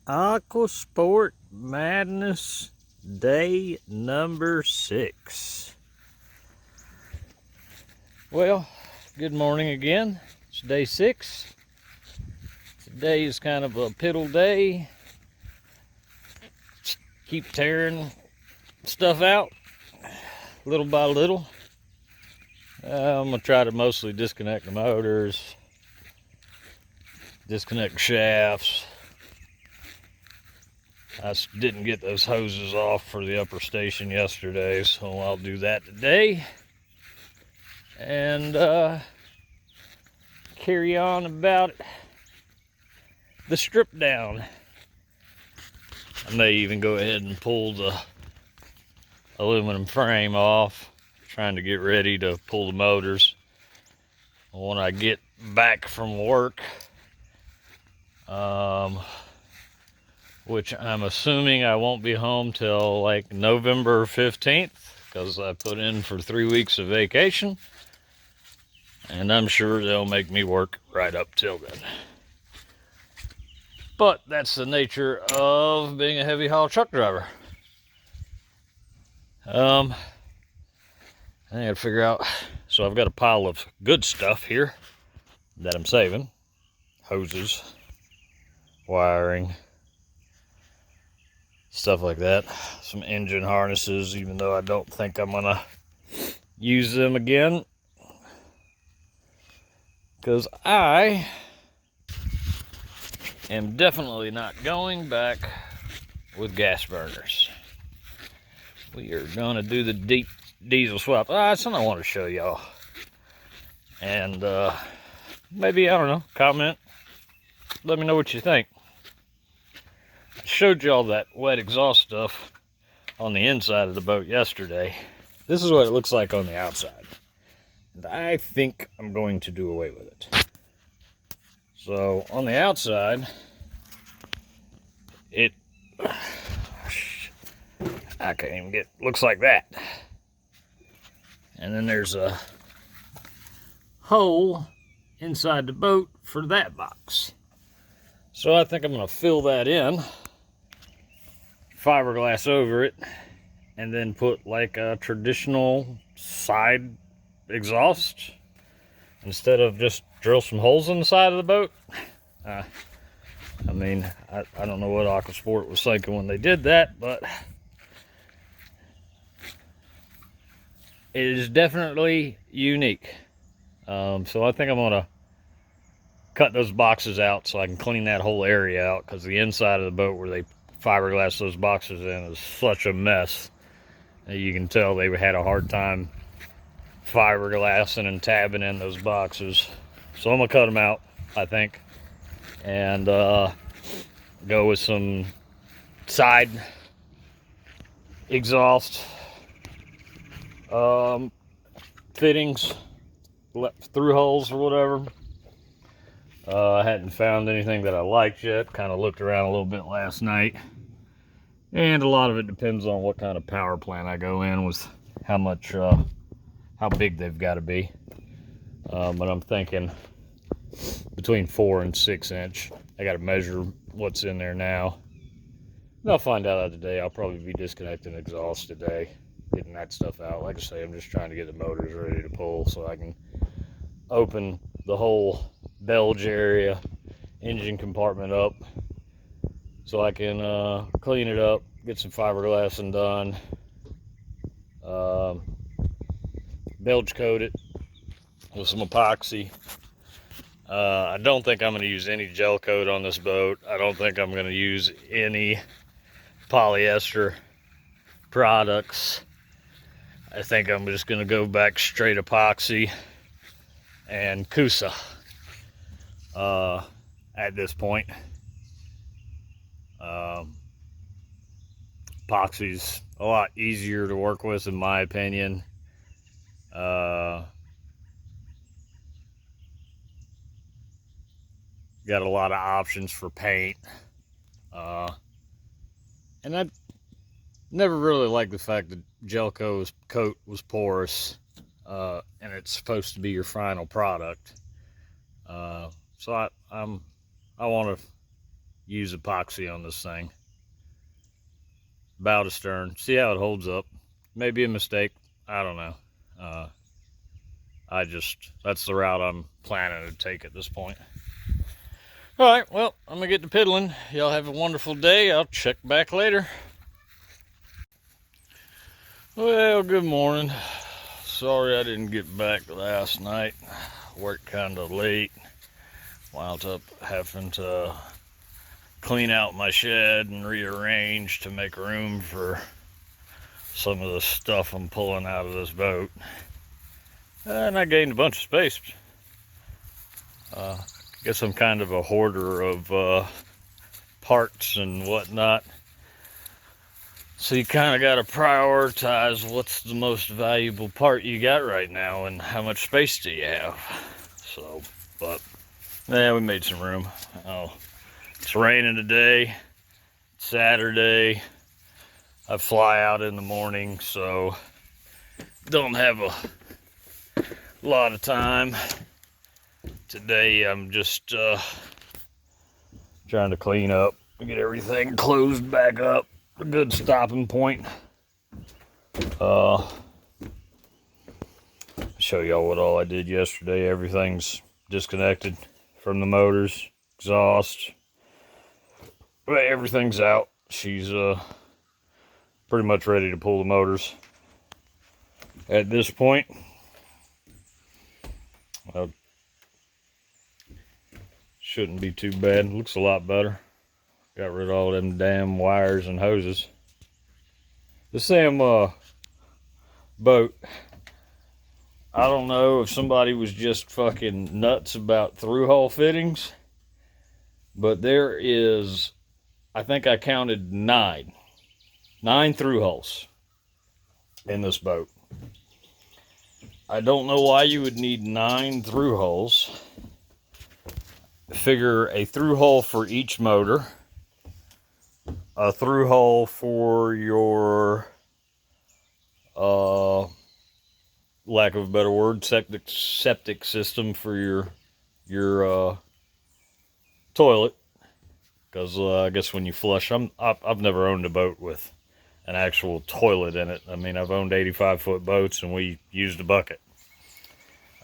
Aquasport Madness Day number 6. Well, good morning again. It's day 6. Today is kind of a piddle day. Keep tearing stuff out little by little. I'm going to try to mostly disconnect the motors, disconnect shafts. I didn't get those hoses off for the upper station yesterday, so I'll do that today. And carry on about the strip down. I may even go ahead and pull the aluminum frame off, trying to get ready to pull the motors when I get back from work. Which I'm assuming I won't be home till like November 15th, because I put in for 3 weeks of vacation, and I'm sure they'll make me work right up till then. But that's the nature of being a heavy haul truck driver. I gotta figure out, so I've got a pile of good stuff here that I'm saving. Hoses, wiring, stuff like that. Some engine harnesses, even though I don't think I'm gonna use them again, because I am definitely not going back with gas burners. We are gonna do the deep diesel swap. That's something I want to show y'all. And maybe, I don't know, comment, let me know what you think. I showed y'all that wet exhaust stuff on the inside of the boat yesterday. This is what it looks like on the outside. And I think I'm going to do away with it. So on the outside, I can't even get, looks like that. And then there's a hole inside the boat for that box. So I think I'm going to fill that in, fiberglass over it, and then put like a traditional side exhaust instead of just drill some holes in the side of the boat. I mean, I don't know what Aquasport was thinking when they did that, but it is definitely unique. So I think I'm gonna cut those boxes out so I can clean that whole area out, because the inside of the boat where they fiberglass those boxes in is such a mess. You can tell they had a hard time fiberglassing and tabbing in those boxes. So I'm gonna cut them out, I think, and go with some side exhaust fittings, through holes or whatever. I hadn't found anything that I liked yet. Kind of looked around a little bit last night, and a lot of it depends on what kind of power plant I go in with, how much, how big they've got to be. But I'm thinking between 4 and 6 inch. I got to measure what's in there now. And I'll find out today. I'll probably be disconnecting exhaust today, getting that stuff out. Like I say, I'm just trying to get the motors ready to pull so I can open the whole bilge area, engine compartment up, so I can clean it up, get some fiberglassing done, bilge coat it with some epoxy. I don't think I'm going to use any gel coat on this boat. I don't think I'm going to use any polyester products. I think I'm just going to go back straight epoxy and Kusa at this point. Epoxy's a lot easier to work with, in my opinion. Got a lot of options for paint. And I never really liked the fact that gel coat was porous, and it's supposed to be your final product. So I want to use epoxy on this thing. Bow to stern. See how it holds up. Maybe a mistake. I don't know. That's the route I'm planning to take at this point. All right, well, I'm gonna get to piddling. Y'all have a wonderful day. I'll check back later. Well, good morning. Sorry I didn't get back last night. Worked kind of late. Wound up having to clean out my shed and rearrange to make room for some of the stuff I'm pulling out of this boat. And I gained a bunch of space. Guess I'm kind of a hoarder of parts and whatnot. So you kind of got to prioritize what's the most valuable part you got right now and how much space do you have. So, but yeah, we made some room. Oh, it's raining today. It's Saturday. I fly out in the morning, so don't have a lot of time. Today I'm just trying to clean up, get everything closed back up. A good stopping point. Show y'all what all I did yesterday. Everything's disconnected from the motors, exhaust. But everything's out. She's pretty much ready to pull the motors. At this point, shouldn't be too bad. Looks a lot better. Got rid of all them damn wires and hoses. The same boat, I don't know if somebody was just fucking nuts about through-hull fittings, but there is, I think I counted nine through-hulls in this boat. I don't know why you would need 9 through-hulls. Figure a through-hull for each motor, a through-hull for your, lack of a better word, septic system for your toilet. Because I guess when you flush, I've never owned a boat with an actual toilet in it. I mean, I've owned 85-foot boats and we used a bucket.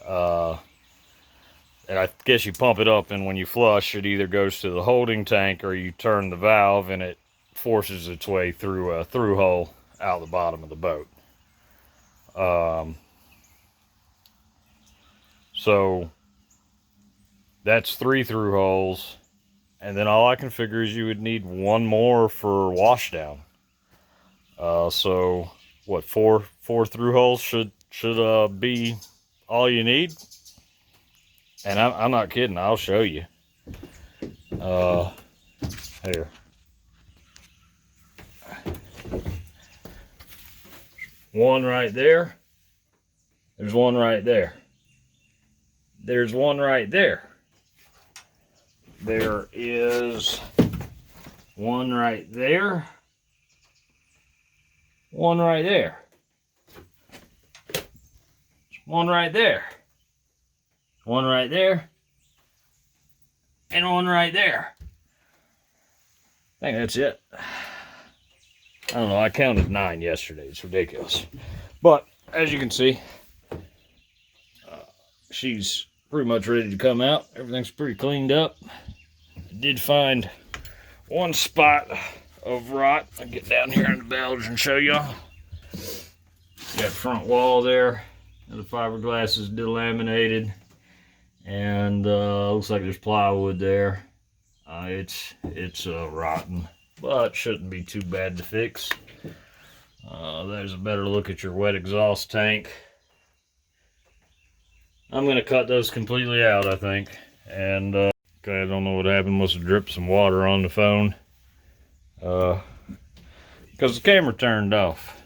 And I guess you pump it up, and when you flush, it either goes to the holding tank or you turn the valve and it forces its way through a through-hull out the bottom of the boat. So that's 3 through-hulls, and then all I can figure is you would need 1 more for washdown. So what, 4 through-hulls should be all you need? And I'm not kidding. I'll show you. Here. One right there. There's one right there. There's one right there. There is one right there. One right there. One right there. One right there. And one right there. I think that's it. I don't know. I counted 9 yesterday. It's ridiculous. But as you can see, she's pretty much ready to come out. Everything's pretty cleaned up. I did find one spot of rot. I'll get down here in the belge and show y'all. Got front wall there. The fiberglass is delaminated. And looks like there's plywood there. It's rotten, but shouldn't be too bad to fix. There's a better look at your wet exhaust tank. I'm gonna cut those completely out, I think. And okay, I don't know what happened. Must have dripped some water on the phone because the camera turned off.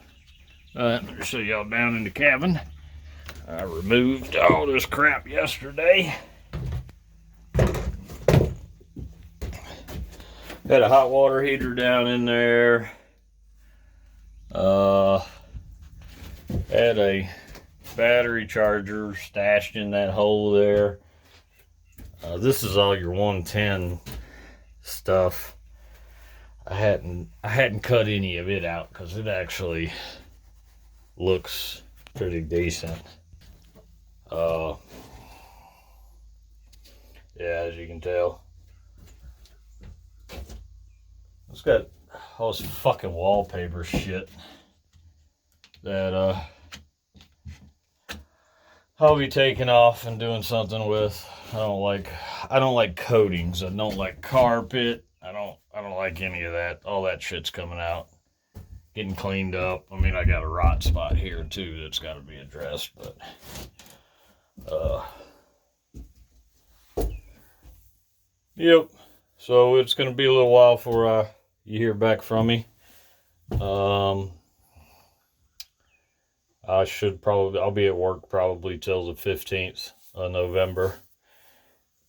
Let me show y'all down in the cabin. I removed all this crap yesterday. Had a hot water heater down in there. Had a battery charger stashed in that hole there. This is all your 110 stuff. I hadn't cut any of it out because it actually looks pretty decent. Yeah, as you can tell, it's got all this fucking wallpaper shit that I'll be taking off and doing something with. I don't like coatings. I don't like carpet. I don't like any of that. All that shit's coming out, getting cleaned up. I mean, I got a rot spot here too that's got to be addressed, but yep. So it's gonna be a little while before you hear back from me. I'll be at work probably till the 15th of November.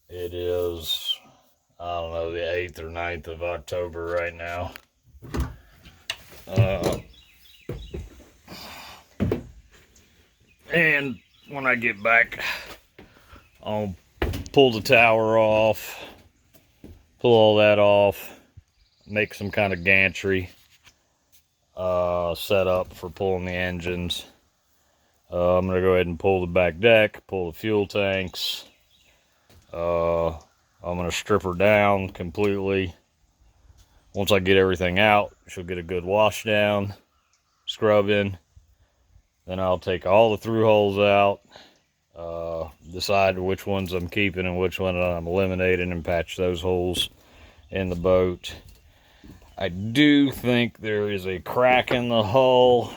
It is, I don't know, the 8th or 9th of October right now. And when I get back, I'll pull the tower off, pull all that off, make some kind of gantry set up for pulling the engines. I'm going to go ahead and pull the back deck, pull the fuel tanks. I'm going to strip her down completely. Once I get everything out, she'll get a good wash down, scrubbing. Then I'll take all the through holes out, decide which ones I'm keeping and which one I'm eliminating, and patch those holes in the boat. I do think there is a crack in the hull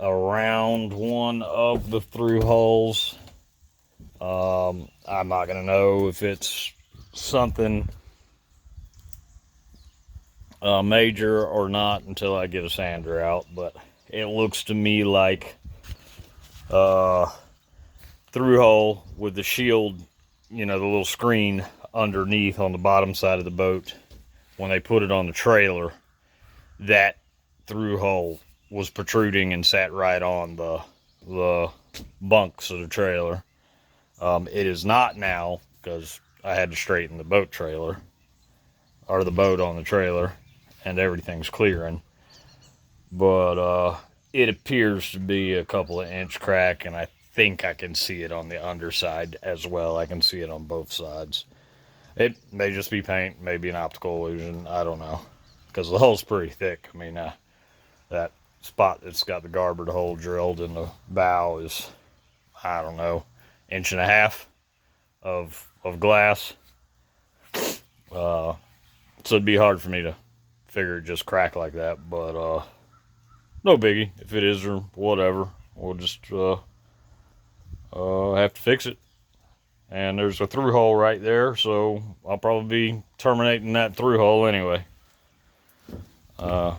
around one of the through holes. I'm not gonna know if it's something major or not until I get a sander out, but it looks to me like through hole with the shield, you know, the little screen underneath on the bottom side of the boat. When they put it on the trailer, that through hole was protruding and sat right on the bunks of the trailer. It is not now, because I had to straighten the boat trailer, or the boat on the trailer, and everything's clearing. But it appears to be a couple of inch crack, and I think I can see it on the underside as well. I can see it on both sides. It may just be paint, maybe an optical illusion, I don't know, because the hull's pretty thick. I mean, that spot that's got the garboard hole drilled in the bow is, I don't know, 1.5 inches of glass. So it'd be hard for me to figure it just crack like that, but no biggie. If it is or whatever, we'll just have to fix it. And there's a through hole right there, so I'll probably be terminating that through hole anyway. All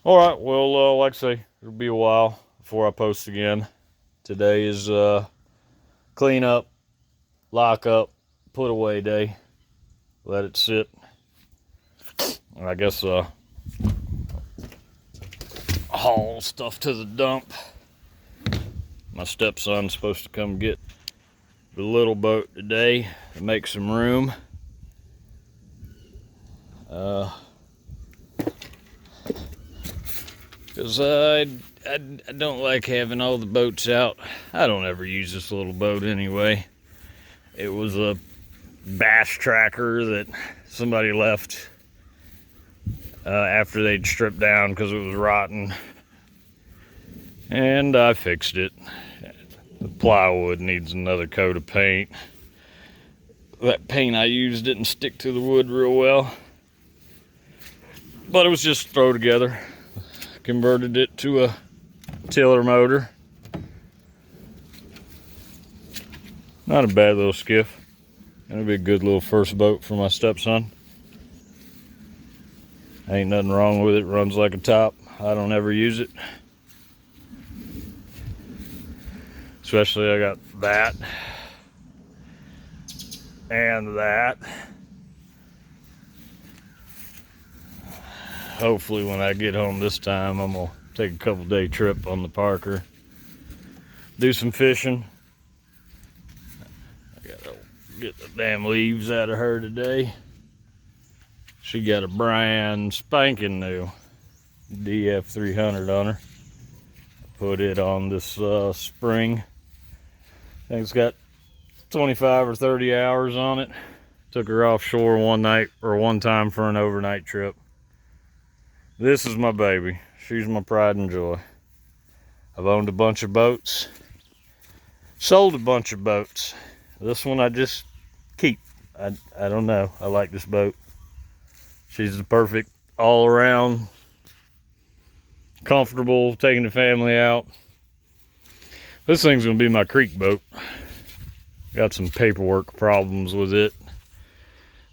right, well, like I say, it'll be a while before I post again. Today is clean up, lock up, put away day. Let it sit. I guess haul stuff to the dump. My stepson's supposed to come get the little boat today to make some room. Because I don't like having all the boats out. I don't ever use this little boat anyway. It was a bass tracker that somebody left after they'd stripped down because it was rotten. And I fixed it. The plywood needs another coat of paint. That paint I used didn't stick to the wood real well. But it was just throw together. Converted it to a tiller motor. Not a bad little skiff. Gonna be a good little first boat for my stepson. Ain't nothing wrong with it. Runs like a top. I don't ever use it. Especially I got that and that. Hopefully when I get home this time, I'm gonna take a couple day trip on the Parker. Do some fishing. I gotta get the damn leaves out of her today. She got a brand spanking new DF 300 on her. Put it on this spring. I think it's got 25 or 30 hours on it. Took her offshore one time for an overnight trip. This is my baby. She's my pride and joy. I've owned a bunch of boats, sold a bunch of boats. This one I just keep. I don't know. I like this boat. She's the perfect all around, comfortable, taking the family out. This thing's gonna be my creek boat. Got some paperwork problems with it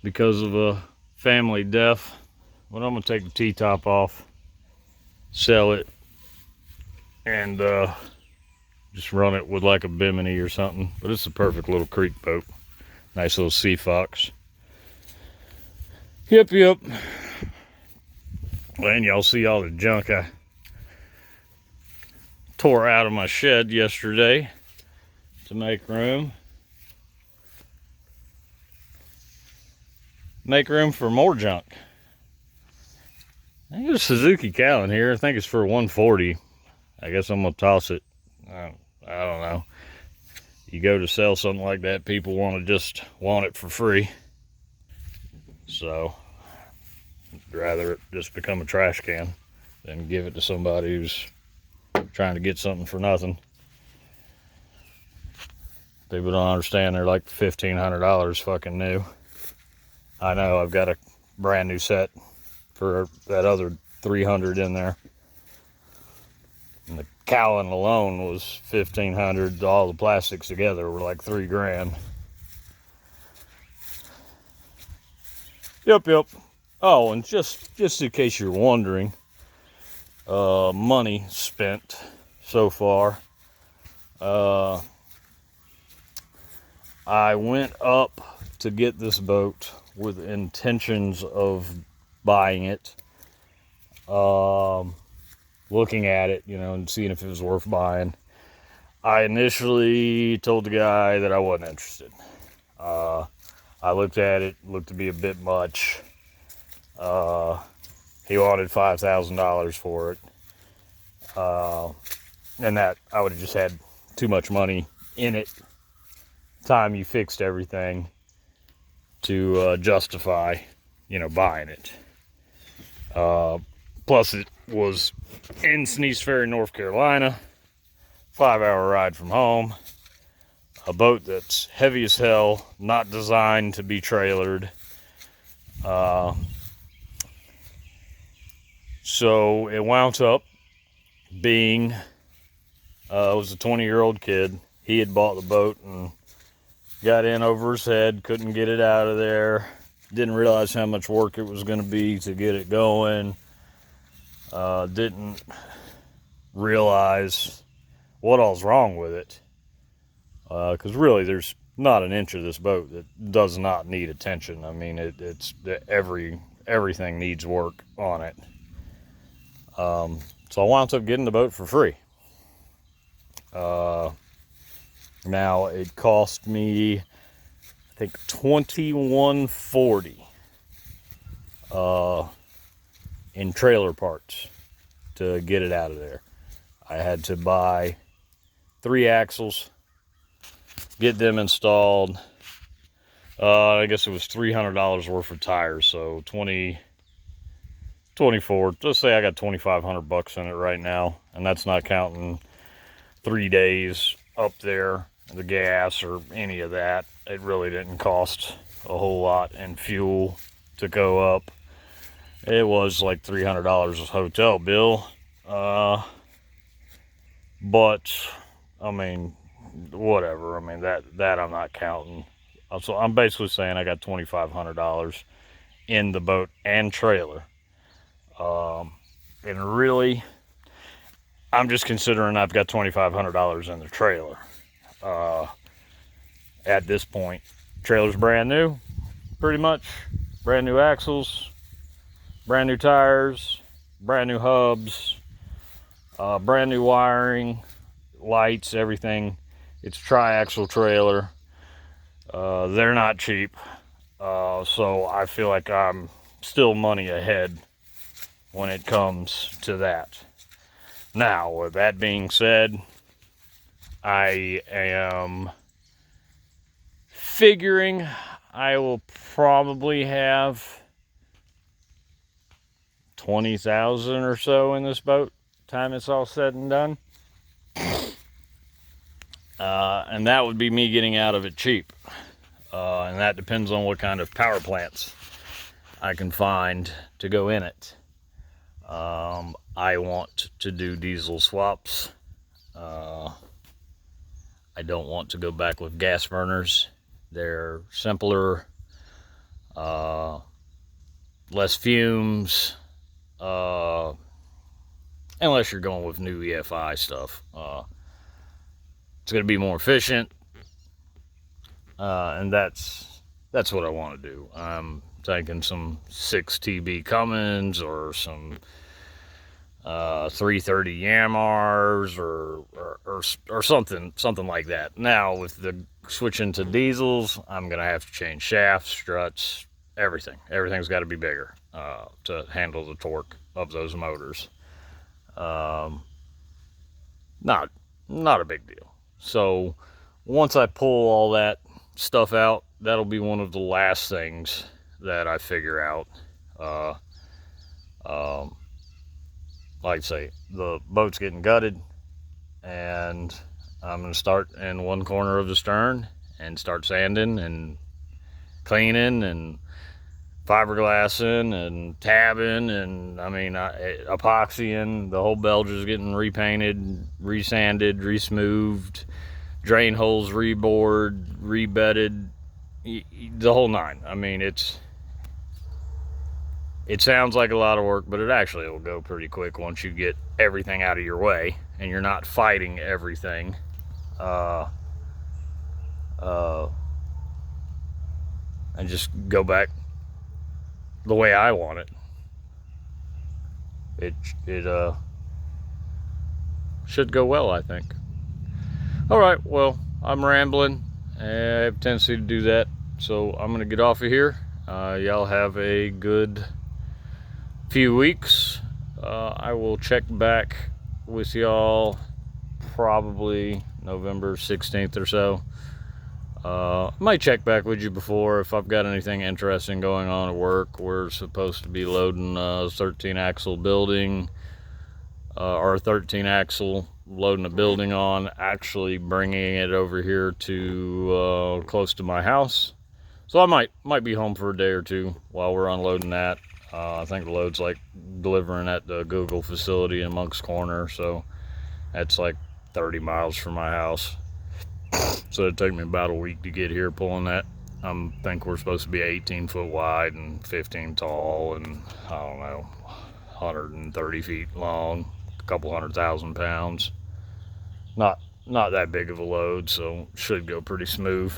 because of a family death. But I'm gonna take the T-top off, sell it, and just run it with like a bimini or something. But it's a perfect little creek boat. Nice little Sea Fox. Yep. And y'all see all the junk I tore out of my shed yesterday to make room. Make room for more junk. I think there's a Suzuki cow in here. I think it's for 140. I guess I'm gonna toss it. I don't know. You go to sell something like that, people want it for free. So I'd rather it just become a trash can than give it to somebody who's trying to get something for nothing. People don't understand they're like $1,500 fucking new. I know, I've got a brand new set for that other 300 in there. And the cowling alone was $1,500. All the plastics together were like $3 grand. Yep. Oh, and just in case you're wondering, money spent so far. I went up to get this boat with intentions of buying it, looking at it, and seeing if it was worth buying. I initially told the guy that I wasn't interested. I looked at it, looked to be a bit much. He wanted $5,000 for it. And that I would have just had too much money in it, time you fixed everything, to justify, buying it. Plus it was in Sneeze Ferry, North Carolina, 5-hour ride from home, a boat that's heavy as hell, not designed to be trailered. So it wound up being, it was a 20-year-old kid. He had bought the boat and got in over his head, couldn't get it out of there. Didn't realize how much work it was going to be to get it going. Didn't realize what all's wrong with it. Because really, there's not an inch of this boat that does not need attention. I mean, it's everything needs work on it. So I wound up getting the boat for free. Now it cost me, I think, $21.40 in trailer parts to get it out of there. I had to buy 3 axles, get them installed. I guess it was $300 worth of tires, so 24. Just say I got $2,500 in it right now, and that's not counting 3 days up there, the gas or any of that. It really didn't cost a whole lot in fuel to go up. It was like $300 a hotel bill. But I mean, whatever. I mean, that I'm not counting. So I'm basically saying I got $2,500 in the boat and trailer. And really, I'm just considering I've got $2,500 in the trailer. At this point, trailer's brand new, pretty much. Brand new axles, brand new tires, brand new hubs, brand new wiring, lights, everything. It's tri-axle trailer. They're not cheap. So I feel like I'm still money ahead when it comes to that. Now, with that being said, I am figuring I will probably have 20,000 or so in this boat time it's all said and done. And that would be me getting out of it cheap. And that depends on what kind of power plants I can find to go in it. I want to do diesel swaps. I don't want to go back with gas burners. They're simpler, less fumes, unless you're going with new EFI stuff. It's going to be more efficient, and that's what I want to do. I'm thinking some 6TB Cummins or some 330 Yamars or something like that. Now with the switching to diesels, I'm gonna have to change shafts, struts, everything. Everything's got to be bigger to handle the torque of those motors. Not a big deal. So once I pull all that stuff out, that'll be one of the last things that I figure out. Like I say, the boat's getting gutted, and I'm going to start in one corner of the stern and start sanding and cleaning and fiberglassing and tabbing and, epoxying. The whole belge is getting repainted, resanded, resmoothed, drain holes rebored, rebedded, the whole nine. It sounds like a lot of work, but it actually will go pretty quick once you get everything out of your way and you're not fighting everything. And just go back the way I want it. It should go well, I think. All right, well, I'm rambling. I have a tendency to do that, so I'm gonna get off of here. Y'all have a good few weeks. I will check back with y'all probably November 16th or so. Might check back with you before if I've got anything interesting going on at work. We're supposed to be loading a 13 axle building, or a 13 axle, loading a building on, actually bringing it over here to close to my house. So I might be home for a day or two while we're unloading that. I think the load's like delivering at the Google facility in Monk's Corner, so that's like 30 miles from my house. So it'd take me about a week to get here pulling that. I think we're supposed to be 18 foot wide and 15 tall and, I don't know, 130 feet long, a couple 100,000 pounds. Not that big of a load, so should go pretty smooth.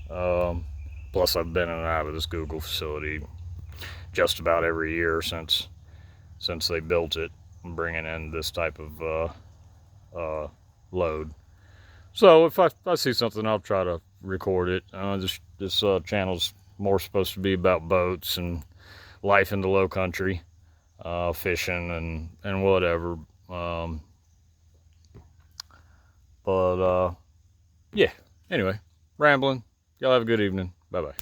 Plus I've been in and out of this Google facility just about every year since they built it, bringing in this type of load. So if I see something, I'll try to record it. This channel's more supposed to be about boats and life in the low country, fishing and whatever. Yeah, anyway, rambling. Y'all have a good evening. Bye-bye.